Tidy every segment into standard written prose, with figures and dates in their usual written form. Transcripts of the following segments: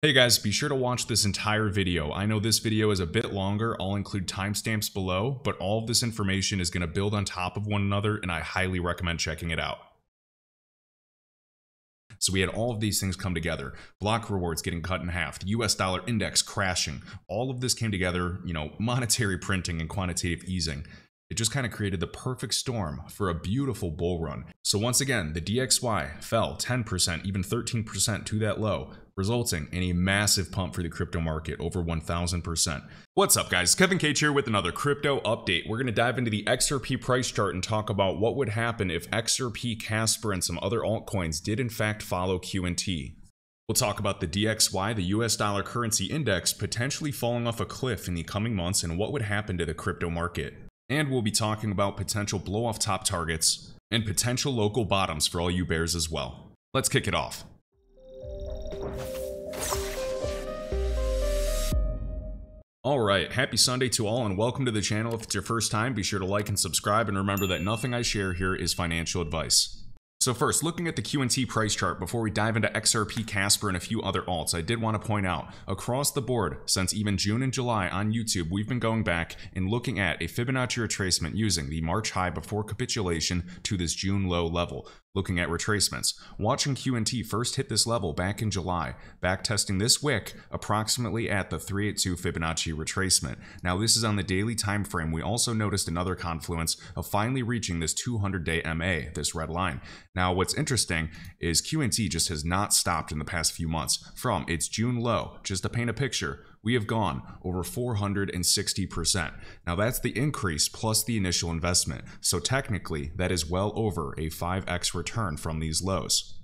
Hey guys, be sure to watch this entire video. I know this video is a bit longer. I'll include timestamps below, but all of this information is going to build on top of one another, and I highly recommend checking it out. So we had all of these things come together. Block rewards getting cut in half, the US dollar index crashing. All of this came together, monetary printing and quantitative easing. It just kind of created the perfect storm for a beautiful bull run. So once again, the DXY fell 10%, even 13% to that low, resulting in a massive pump for the crypto market, over 1000%. What's up guys, KEVINCAGE here with another crypto update. We're going to dive into the XRP price chart and talk about what would happen if XRP, Casper, and some other altcoins did in fact follow QNT. We'll talk about the DXY, the US dollar currency index, potentially falling off a cliff in the coming months and what would happen to the crypto market. And we'll be talking about potential blow-off top targets and potential local bottoms for all you bears as well. Let's kick it off. Alright, happy Sunday to all and welcome to the channel. If it's your first time, be sure to like and subscribe, and remember that nothing I share here is financial advice. So first, looking at the QNT price chart before we dive into XRP, Casper, and a few other alts, I did want to point out, across the board, since even June and July on YouTube, we've been going back and looking at a Fibonacci retracement using the March high before capitulation to this June low level. Looking at retracements, watching QNT first hit this level back in July, backtesting this wick approximately at the 382 Fibonacci retracement. Now this is on the daily time frame. We also noticed another confluence of finally reaching this 200-day MA, this red line. Now what's interesting is QNT just has not stopped in the past few months. From its June low, just to paint a picture, we have gone over 460%. Now that's the increase plus the initial investment. So technically, that is well over a 5x return from these lows.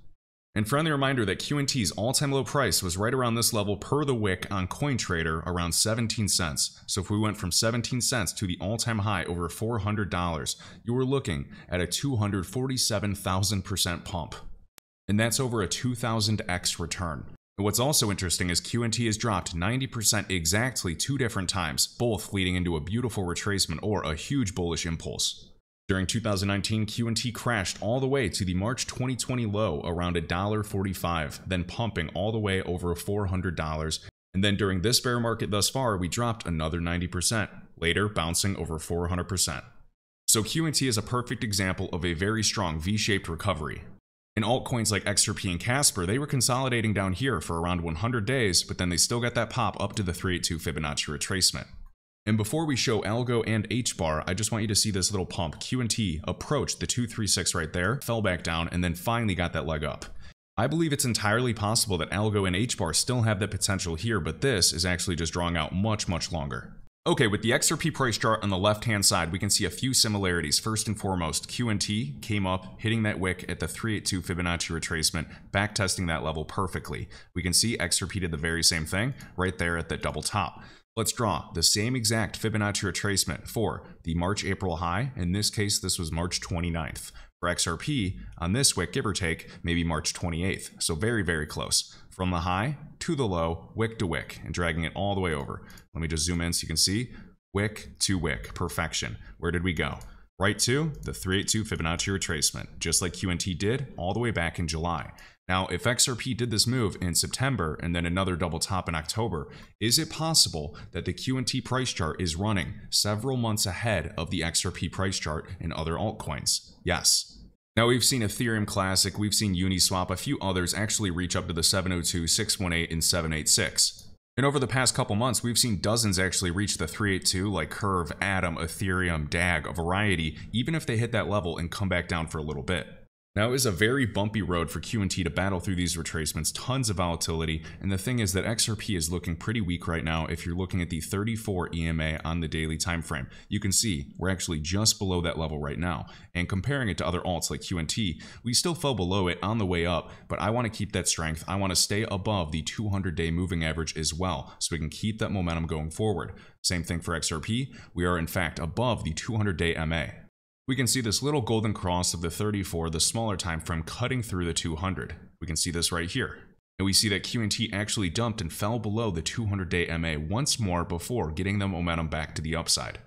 And friendly reminder that QNT's all-time low price was right around this level per the wick on CoinTrader, around 17 cents. So if we went from 17 cents to the all-time high over $400, you were looking at a 247,000% pump. And that's over a 2000x return. What's also interesting is QNT has dropped 90% exactly 2 different times, both leading into a beautiful retracement or a huge bullish impulse. During 2019, QNT crashed all the way to the March 2020 low around $1.45, then pumping all the way over $400. And then during this bear market thus far, we dropped another 90%, later bouncing over 400%. So QNT is a perfect example of a very strong V-shaped recovery. In altcoins like XRP and Casper, they were consolidating down here for around 100 days, but then they still got that pop up to the 382 Fibonacci retracement. And before we show ALGO and HBAR, I just want you to see this little pump. QNT approached the 236 right there, fell back down, and then finally got that leg up. I believe it's entirely possible that ALGO and HBAR still have that potential here, but this is actually just drawing out much, much longer. Okay, with the XRP price chart on the left-hand side, we can see a few similarities. First and foremost, QNT came up, hitting that wick at the 382 Fibonacci retracement, backtesting that level perfectly. We can see XRP did the very same thing right there at the double top. Let's draw the same exact Fibonacci retracement for the March-April high. In this case, this was March 29th. For XRP, on this wick, give or take, maybe March 28th. So very, very close. From the high to the low, wick to wick, and dragging it all the way over. Let me just zoom in so you can see. Wick to wick, perfection. Where did we go? Right to the 382 Fibonacci retracement, just like QNT did all the way back in July. Now, if XRP did this move in September and then another double top in October, is it possible that the QNT price chart is running several months ahead of the XRP price chart in other altcoins? Yes. Now, we've seen Ethereum Classic, we've seen Uniswap, a few others actually reach up to the 702, 618, and 786. And over the past couple months, we've seen dozens actually reach the 382, like Curve, Atom, Ethereum, DAG, a variety, even if they hit that level and come back down for a little bit. Now, it is a very bumpy road for QNT to battle through these retracements, tons of volatility, and the thing is that XRP is looking pretty weak right now. If you're looking at the 34 EMA on the daily time frame, you can see we're actually just below that level right now. And comparing it to other alts like QNT, we still fell below it on the way up, but I want to keep that strength. I want to stay above the 200-day moving average as well, so we can keep that momentum going forward. Same thing for XRP. We are in fact above the 200-day MA. We can see this little golden cross of the 34, the smaller time frame, cutting through the 200. We can see this right here. And we see that QNT actually dumped and fell below the 200-day MA once more before getting the momentum back to the upside.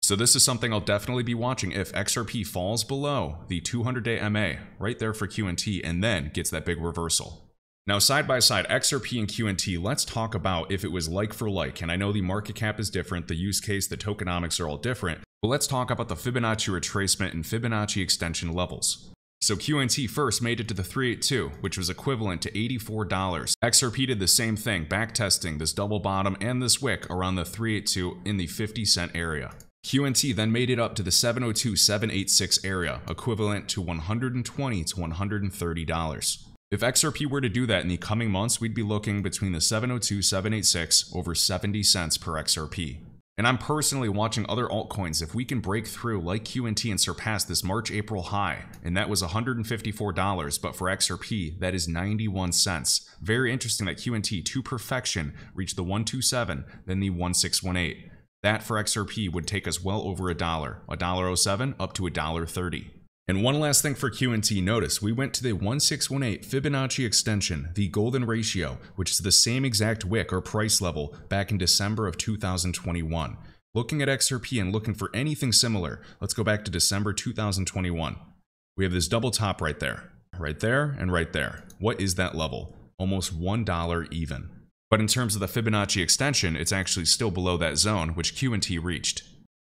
So this is something I'll definitely be watching if XRP falls below the 200-day MA right there for QNT and then gets that big reversal. Now, side by side, XRP and QNT, let's talk about if it was like for like. And I know the market cap is different, the use case, the tokenomics are all different, but let's talk about the Fibonacci retracement and Fibonacci extension levels. So QNT first made it to the 382, which was equivalent to $84. XRP did the same thing, backtesting this double bottom and this wick around the 382 in the 50-cent area. QNT then made it up to the 702-786 area, equivalent to $120 to $130. If XRP were to do that in the coming months, we'd be looking between the 702-786 over 70 cents per XRP. And I'm personally watching other altcoins if we can break through like QNT and surpass this March-April high, and that was $154, but for XRP, that is 91 cents. Very interesting that QNT to perfection reached the 127, then the 1618. That for XRP would take us well over $1.07 up to $1.30. And one last thing for QNT, notice we went to the 1618 Fibonacci extension, the golden ratio, which is the same exact wick or price level back in December of 2021. Looking at XRP and looking for anything similar, let's go back to December 2021. We have this double top right there, and right there. What is that level? Almost $1 even. But in terms of the Fibonacci extension, it's actually still below that zone, which QNT reached.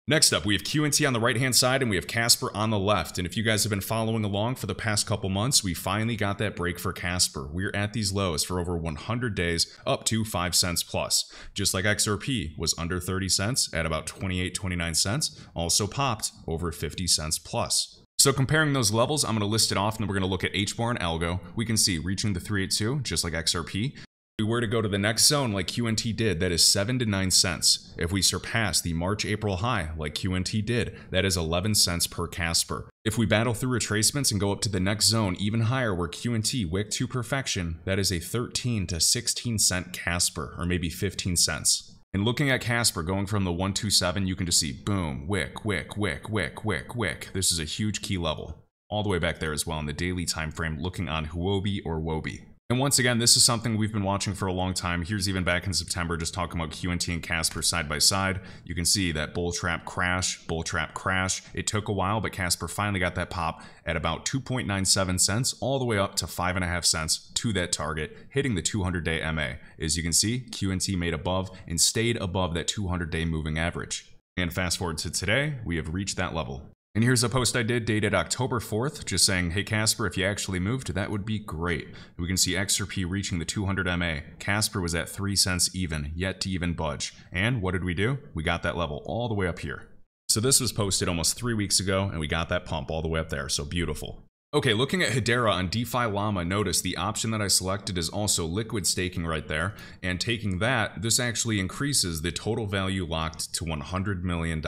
Next up, we have QNT on the right-hand side and we have Casper on the left. And if you guys have been following along for the past couple months, we finally got that break for Casper. We're at these lows for over 100 days, up to 5 cents plus. Just like XRP was under 30 cents at about 28, 29 cents, also popped over 50 cents plus. So comparing those levels, I'm going to list it off and then we're going to look at HBAR and ALGO. We can see reaching the 382, just like XRP. If we were to go to the next zone like QNT did, that is 7 to 9 cents. If we surpass the March-April high like QNT did, that is 11 cents per Casper. If we battle through retracements and go up to the next zone even higher where QNT wick to perfection, that is a 13 to 16 cent Casper, or maybe 15 cents. And looking at Casper going from the 127, you can just see boom, wick, wick, wick, wick, wick, wick. This is a huge key level. All the way back there as well in the daily time frame, looking on Huobi or Wobi. And once again, this is something we've been watching for a long time. Here's even back in September, just talking about QNT and Casper side by side. You can see that bull trap crash, bull trap crash. It took a while, but Casper finally got that pop at about 2.97 cents, all the way up to 5.5 cents to that target, hitting the 200-day MA. As you can see, QNT made above and stayed above that 200-day moving average. And fast forward to today, we have reached that level. And here's a post I did dated October 4th, just saying, hey Casper, if you actually moved, that would be great. We can see XRP reaching the 200 MA. Casper was at 3 cents even, yet to even budge. And what did we do? We got that level all the way up here. So this was posted almost 3 weeks ago, and we got that pump all the way up there, so beautiful. Okay, looking at Hedera on DeFi Llama, notice the option that I selected is also liquid staking right there. And taking that, this actually increases the total value locked to $100 million.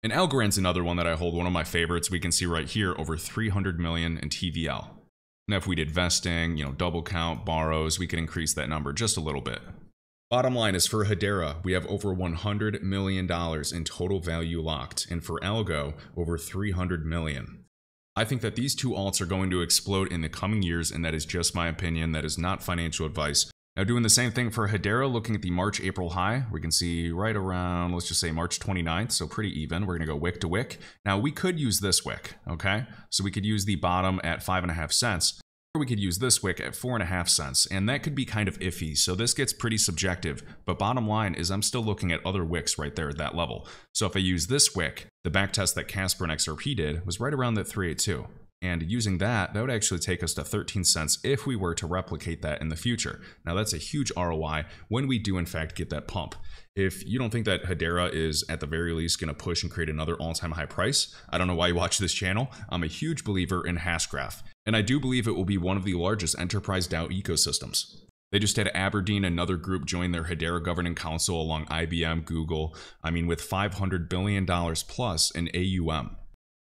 And Algorand's another one that I hold, one of my favorites. We can see right here over 300 million in TVL. Now if we did vesting, double count, borrows, we could increase that number just a little bit. Bottom line is for Hedera, we have over $100 million in total value locked, and for Algo, over 300 million. I think that these two alts are going to explode in the coming years, and that is just my opinion. That is not financial advice. Now doing the same thing for Hedera, looking at the March-April high, we can see right around, let's just say March 29th, so pretty even. We're going to go wick to wick. Now we could use this wick, okay? So we could use the bottom at 5.5 cents, or we could use this wick at 4.5 cents, and that could be kind of iffy, so this gets pretty subjective. But bottom line is I'm still looking at other wicks right there at that level. So if I use this wick, the backtest that Casper and XRP did was right around that 382. And using that would actually take us to 13 cents if we were to replicate that in the future. Now that's a huge ROI when we do in fact get that pump. If you don't think that Hedera is at the very least going to push and create another all-time high price, I don't know why you watch this channel. I'm a huge believer in Hashgraph. And I do believe it will be one of the largest enterprise DAO ecosystems. They just had Aberdeen, another group, join their Hedera governing council along IBM, Google, with $500 billion plus in AUM.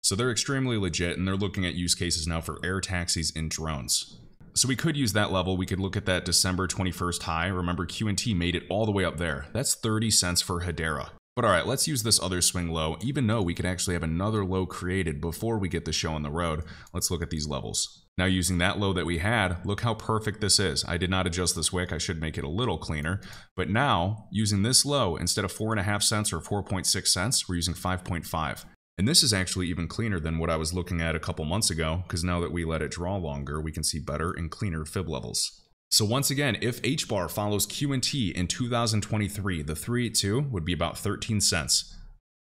So they're extremely legit, and they're looking at use cases now for air taxis and drones. So we could use that level. We could look at that December 21st high. Remember, QNT made it all the way up there. That's 30 cents for Hedera. But all right, let's use this other swing low, even though we could actually have another low created before we get the show on the road. Let's look at these levels. Now using that low that we had, look how perfect this is. I did not adjust this wick. I should make it a little cleaner. But now, using this low, instead of 4.5 cents or 4.6 cents, we're using 5.5. And this is actually even cleaner than what I was looking at a couple months ago, because now that we let it draw longer, we can see better and cleaner fib levels. So once again, if HBAR follows QNT in 2023, the 382 would be about 13 cents.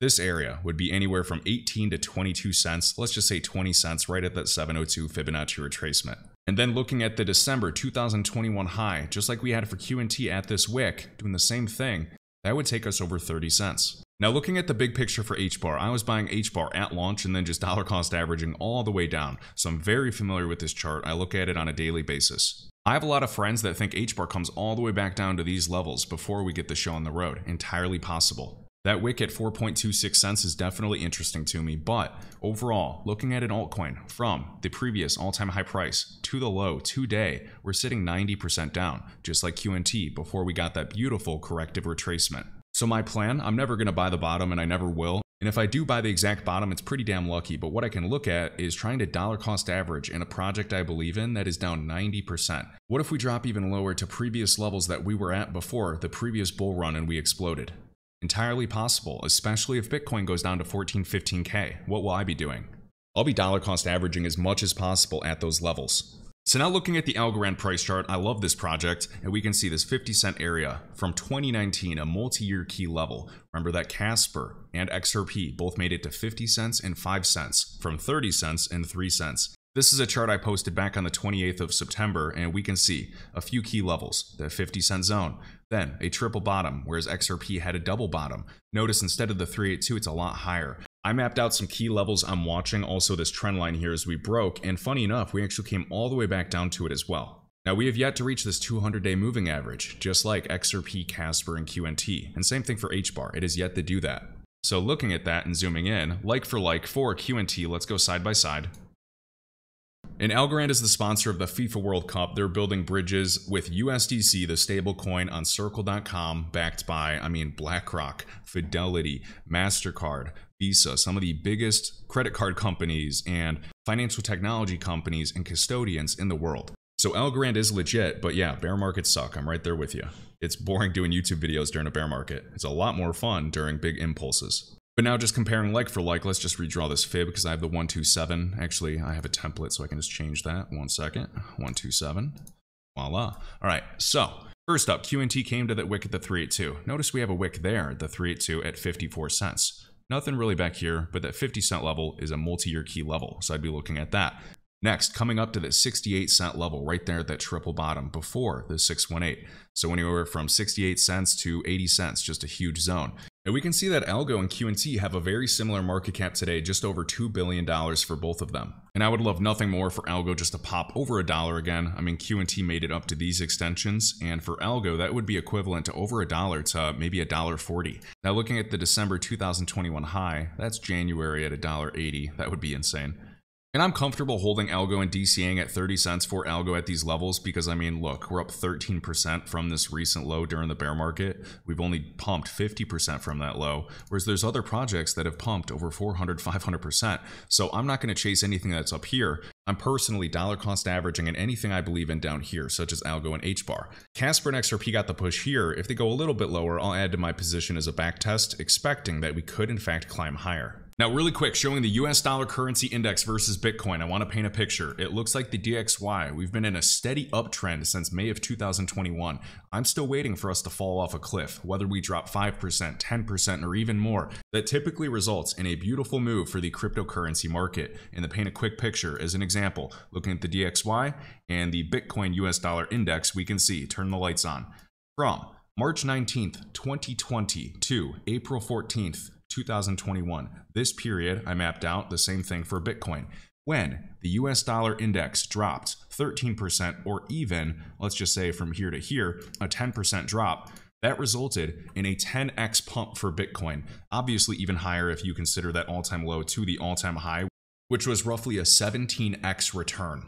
This area would be anywhere from 18 to 22 cents, let's just say 20 cents, right at that 702 Fibonacci retracement. And then looking at the December 2021 high, just like we had for QNT at this wick, doing the same thing, that would take us over 30 cents. Now looking at the big picture for HBAR, I was buying HBAR at launch and then just dollar cost averaging all the way down. So I'm very familiar with this chart. I look at it on a daily basis. I have a lot of friends that think HBAR comes all the way back down to these levels before we get the show on the road. Entirely possible. That wick at 4.26 cents is definitely interesting to me, but overall, looking at an altcoin from the previous all-time high price to the low today, we're sitting 90% down, just like QNT before we got that beautiful corrective retracement. So my plan, I'm never going to buy the bottom and I never will. And if I do buy the exact bottom, it's pretty damn lucky. But what I can look at is trying to dollar cost average in a project I believe in that is down 90%. What if we drop even lower to previous levels that we were at before the previous bull run and we exploded? Entirely possible, especially if Bitcoin goes down to 14, 15K. What will I be doing? I'll be dollar cost averaging as much as possible at those levels. So now looking at the Algorand price chart, I love this project, and we can see this 50-cent area from 2019, a multi-year key level. Remember that Casper and XRP both made it to 50 cents and 5 cents, from 30 cents and 3 cents. This is a chart I posted back on the 28th of September, and we can see a few key levels, the 50-cent zone, then a triple bottom, whereas XRP had a double bottom. Notice instead of the 382, it's a lot higher. I mapped out some key levels I'm watching, also this trend line here as we broke, and funny enough, we actually came all the way back down to it as well. Now we have yet to reach this 200-day moving average, just like XRP, Casper, and QNT, and same thing for HBAR, it is yet to do that. So looking at that and zooming in, like for QNT, let's go side by side. And Algorand is the sponsor of the FIFA World Cup. They're building bridges with USDC, the stablecoin, on Circle.com, backed by, BlackRock, Fidelity, MasterCard, Visa, some of the biggest credit card companies and financial technology companies and custodians in the world. So Algorand is legit, but yeah, bear markets suck. I'm right there with you. It's boring doing YouTube videos during a bear market. It's a lot more fun during big impulses. But now just comparing like for like, let's just redraw this fib because I have the 127. Actually, I have a template, so I can just change that. 1 second. 127. Voila. All right, so first up, QNT came to that wick at the 382. Notice we have a wick there, the 382 at 54 cents. Nothing really back here, but that 50-cent level is a multi-year key level, so I'd be looking at that. Next, coming up to that 68-cent level right there at that triple bottom before the 618. So anywhere from 68 cents to 80 cents, just a huge zone. And we can see that ALGO and QNT have a very similar market cap today, just over $2 billion for both of them. And I would love nothing more for ALGO just to pop over $1 again. QNT made it up to these extensions, and for ALGO, that would be equivalent to over $1 to maybe $1.40. Now looking at the December 2021 high, that's January at $1.80. That would be insane. And I'm comfortable holding ALGO and DCAing at 30 cents for ALGO at these levels because, look, we're up 13% from this recent low during the bear market. We've only pumped 50% from that low, whereas there's other projects that have pumped over 400, 500%. So I'm not going to chase anything that's up here. I'm personally dollar cost averaging in anything I believe in down here, such as ALGO and HBAR. Casper and XRP got the push here. If they go a little bit lower, I'll add to my position as a back test, expecting that we could in fact climb higher. Now really quick, showing the US dollar currency index versus Bitcoin, I want to paint a picture. It looks like the DXY, we've been in a steady uptrend since May of 2021. I'm still waiting for us to fall off a cliff, whether we drop 5%, 10%, or even more. That typically results in a beautiful move for the cryptocurrency market. And to paint a quick picture, as an example, looking at the DXY and the Bitcoin US dollar index, we can see, turn the lights on, from March 19th, 2020 to April 14th, 2021. This period, I mapped out the same thing for Bitcoin. When the US dollar index dropped 13%, or even, let's just say from here to here, a 10% drop, that resulted in a 10x pump for Bitcoin. Obviously even higher if you consider that all-time low to the all-time high, which was roughly a 17x return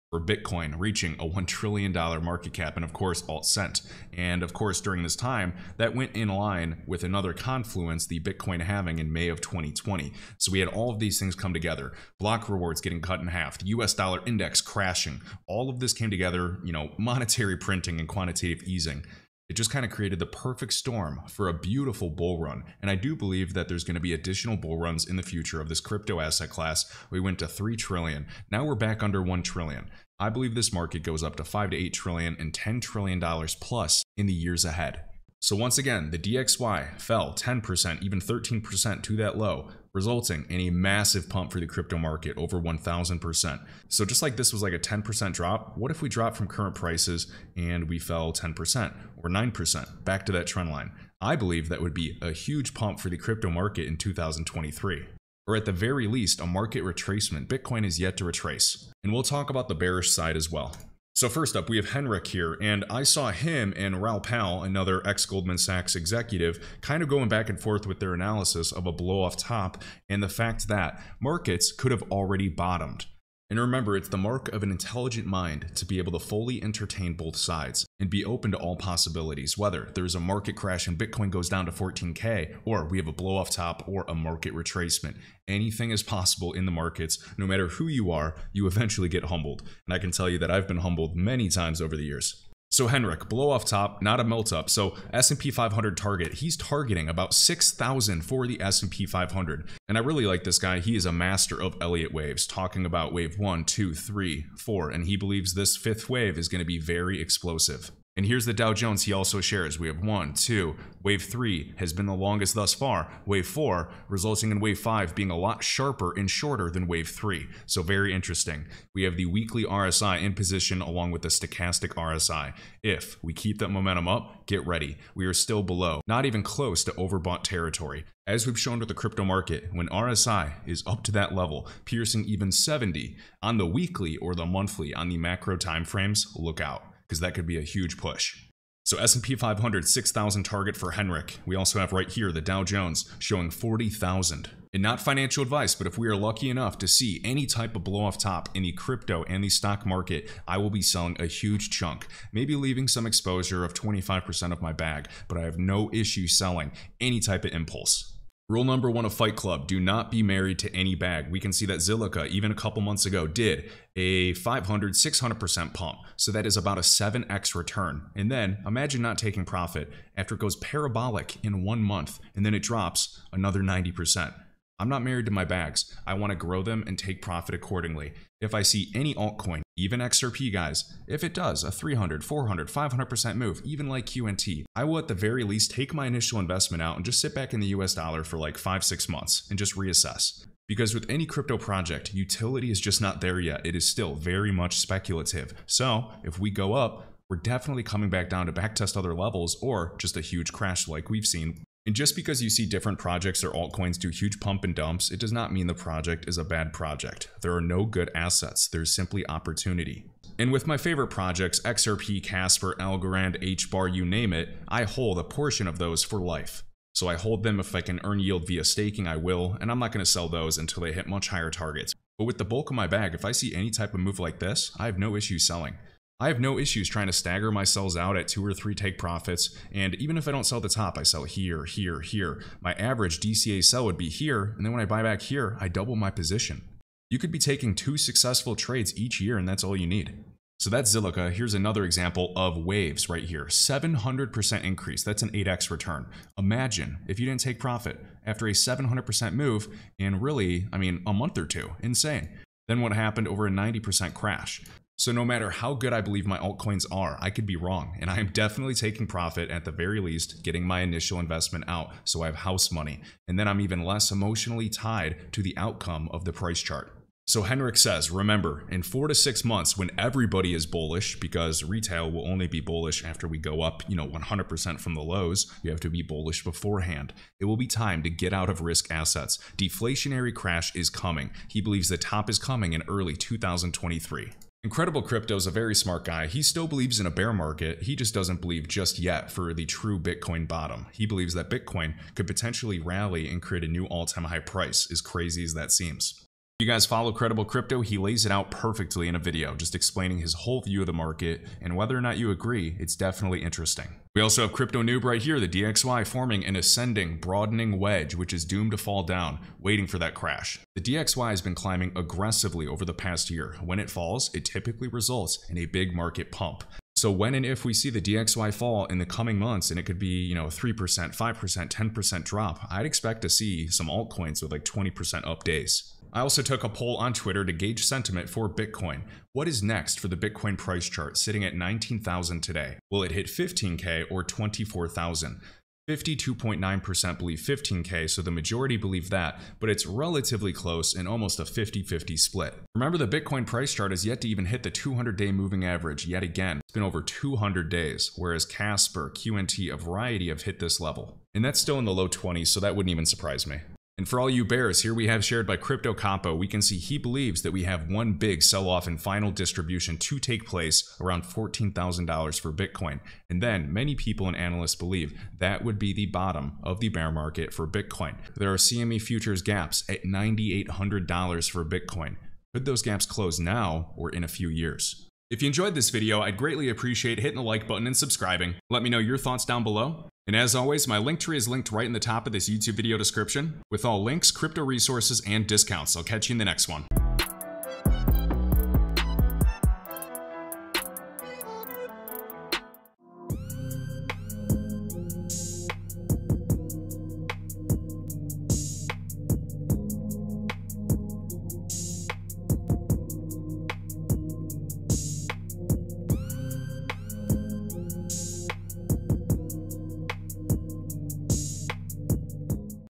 for Bitcoin, reaching a $1 trillion market cap, and of course alt cent. And of course during this time that went in line with another confluence, the Bitcoin halving in May of 2020. So we had all of these things come together, block rewards getting cut in half, the US dollar index crashing, all of this came together, monetary printing and quantitative easing. It just kind of created the perfect storm for a beautiful bull run. And I do believe that there's going to be additional bull runs in the future of this crypto asset class. We went to 3 trillion. Now we're back under 1 trillion. I believe this market goes up to 5 to 8 trillion and $10 trillion plus in the years ahead. So once again, the DXY fell 10%, even 13% to that low, resulting in a massive pump for the crypto market, over 1000%. So just like this was like a 10% drop, what if we dropped from current prices and we fell 10% or 9% back to that trend line? I believe that would be a huge pump for the crypto market in 2023. Or at the very least, a market retracement. Bitcoin is yet to retrace. And we'll talk about the bearish side as well. So first up, we have Henrik here, and I saw him and Raoul Pal, another ex-Goldman Sachs executive, kind of going back and forth with their analysis of a blow-off top and the fact that markets could have already bottomed. And remember, it's the mark of an intelligent mind to be able to fully entertain both sides and be open to all possibilities, whether there's a market crash and Bitcoin goes down to 14K, or we have a blow-off top or a market retracement. Anything is possible in the markets. No matter who you are, you eventually get humbled. And I can tell you that I've been humbled many times over the years. So Henrik, blow off top, not a melt up. So S&P 500 target, he's targeting about 6,000 for the S&P 500. And I really like this guy. He is a master of Elliott waves, talking about wave 1, 2, 3, 4. And he believes this fifth wave is going to be very explosive. And here's the Dow Jones he also shares. We have 1, 2, wave 3 has been the longest thus far, wave 4 resulting in wave 5 being a lot sharper and shorter than wave 3. So very interesting. We have the weekly RSI in position along with the stochastic RSI. If we keep that momentum up, get ready. We are still below, not even close to overbought territory. As we've shown with the crypto market, when RSI is up to that level, piercing even 70 on the weekly or the monthly on the macro timeframes, look out, because that could be a huge push. So S&P 500, 6,000 target for Henrik. We also have right here the Dow Jones showing 40,000. And not financial advice, but if we are lucky enough to see any type of blow off top in the crypto and the stock market, I will be selling a huge chunk, maybe leaving some exposure of 25% of my bag, but I have no issue selling any type of impulse. Rule number 1 of Fight Club, do not be married to any bag. We can see that Zilliqa, even a couple months ago, did a 500, 600% pump. So that is about a 7x return. And then imagine not taking profit after it goes parabolic in 1 month and then it drops another 90%. I'm not married to my bags. I want to grow them and take profit accordingly. If I see any altcoin, even XRP guys, if it does a 300, 400, 500% move, even like QNT, I will at the very least take my initial investment out and just sit back in the US dollar for like 5-6 months and just reassess. Because with any crypto project, utility is just not there yet. It is still very much speculative. So if we go up, we're definitely coming back down to backtest other levels or just a huge crash like we've seen. And just because you see different projects or altcoins do huge pump and dumps, it does not mean the project is a bad project. There are no good assets. There's simply opportunity. And with my favorite projects, XRP, Casper, Algorand, HBAR, you name it, I hold a portion of those for life. So I hold them. If I can earn yield via staking, I will, and I'm not going to sell those until they hit much higher targets. But with the bulk of my bag, if I see any type of move like this, I have no issue selling. I have no issues trying to stagger my sells out at 2 or 3 take profits, and even if I don't sell the top, I sell here, here, here. My average DCA sell would be here, and then when I buy back here, I double my position. You could be taking 2 successful trades each year, and that's all you need. So that's Zilliqa. Here's another example of waves right here. 700% increase. That's an 8x return. Imagine if you didn't take profit after a 700% move in really, a month or 2. Insane. Then what happened over a 90% crash? So no matter how good I believe my altcoins are, I could be wrong, and I am definitely taking profit, at the very least getting my initial investment out so I have house money, and then I'm even less emotionally tied to the outcome of the price chart. So Henrik says, remember, in 4 to 6 months when everybody is bullish, because retail will only be bullish after we go up, 100% from the lows, you have to be bullish beforehand. It will be time to get out of risk assets. Deflationary crash is coming. He believes the top is coming in early 2023. Incredible Crypto is a very smart guy. He still believes in a bear market. He just doesn't believe just yet for the true Bitcoin bottom. He believes that Bitcoin could potentially rally and create a new all-time high price, as crazy as that seems. If you guys follow Credible Crypto, he lays it out perfectly in a video, just explaining his whole view of the market, and whether or not you agree, it's definitely interesting. We also have Crypto Noob right here, the DXY forming an ascending, broadening wedge, which is doomed to fall down, waiting for that crash. The DXY has been climbing aggressively over the past year. When it falls, it typically results in a big market pump. So when and if we see the DXY fall in the coming months, and it could be, 3%, 5%, 10% drop, I'd expect to see some altcoins with like 20% up days. I also took a poll on Twitter to gauge sentiment for Bitcoin. What is next for the Bitcoin price chart sitting at 19,000 today? Will it hit 15K or 24,000? 52.9% believe 15K, so the majority believe that, but it's relatively close and almost a 50-50 split. Remember, the Bitcoin price chart has yet to even hit the 200-day moving average yet again. It's been over 200 days, whereas Casper, QNT, a variety have hit this level. And that's still in the low 20s, so that wouldn't even surprise me. And for all you bears, here we have shared by Crypto Compo, we can see he believes that we have one big sell-off and final distribution to take place around $14,000 for Bitcoin. And then many people and analysts believe that would be the bottom of the bear market for Bitcoin. There are CME futures gaps at $9,800 for Bitcoin. Could those gaps close now or in a few years? If you enjoyed this video, I'd greatly appreciate hitting the like button and subscribing. Let me know your thoughts down below. And as always, my LinkTree is linked right in the top of this YouTube video description with all links, crypto resources, and discounts. I'll catch you in the next one.